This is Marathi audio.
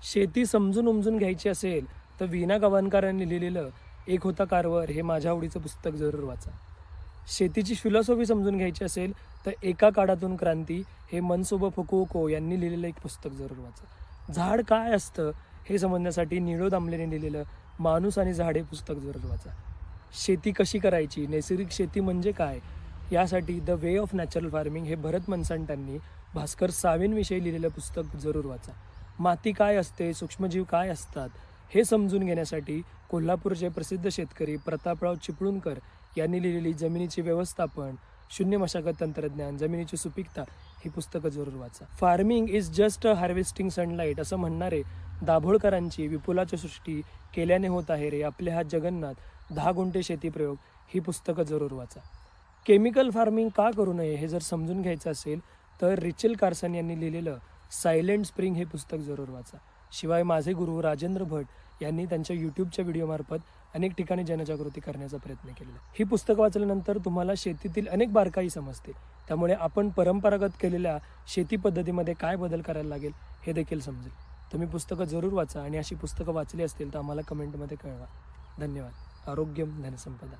शेती समजून उमजून घ्यायची असेल तर वीणा गवाणकरांनी लिहिलेलं एक होता कारभार हे माझ्या आवडीचं पुस्तक जरूर वाचा. शेतीची फिलॉसॉफी समजून घ्यायची असेल तर एका काळातून क्रांती हे मनसुबो फुकुओको यांनी लिहिलेलं एक पुस्तक जरूर वाचा. झाड काय असतं हे समजण्यासाठी नीळो दामलेने लिहिलेलं माणूस आणि झाड हे पुस्तक जरूर वाचा. शेती कशी करायची, नैसर्गिक शेती म्हणजे काय, यासाठी the way of natural farming हे भरत मनसंटांनी भास्कर सावेंविषयी लिहिलेलं पुस्तक जरूर वाचा. माती काय असते, सूक्ष्मजीव काय असतात हे समजून घेण्यासाठी कोल्हापूरचे प्रसिद्ध शेतकरी प्रतापराव चिपळूणकर यांनी लिहिलेली जमिनीचे व्यवस्थापन, शून्य मशागत तंत्रज्ञान, जमिनीची सुपीकता ही पुस्तकं जरूर वाचा. Farming is just a harvesting sunlight असं म्हणणारे दाभोळकरांची विपुलाची सृष्टी केल्याने होत आहे रे आपले हात जगन्नाथ, 10 गुंठे शेती प्रयोग ही पुस्तकं जरूर वाचा. केमिकल फार्मिंग का करू नये हे जर समजून घ्यायचं असेल तर रिचल कार्सन यांनी लिहिलेलं सायलेंट स्प्रिंग हे पुस्तक जरूर वाचा. शिवाय माझे गुरु राजेंद्र भट यांनी त्यांच्या यूट्यूबच्या व्हिडिओमार्फत अनेक ठिकाणी जनजागृती करण्याचा प्रयत्न केलेला. ही पुस्तकं वाचल्यानंतर तुम्हाला शेतीतील अनेक बारकाई समजतील. त्यामुळे आपण परंपरागत केलेल्या शेती पद्धतीमध्ये काय बदल करायला लागेल हे देखील समजेल. तुम्ही पुस्तकं जरूर वाचा आणि अशी पुस्तकं वाचली असतील तर आम्हाला कमेंटमध्ये कळवा. धन्यवाद. आरोग्यम धनसंपदा.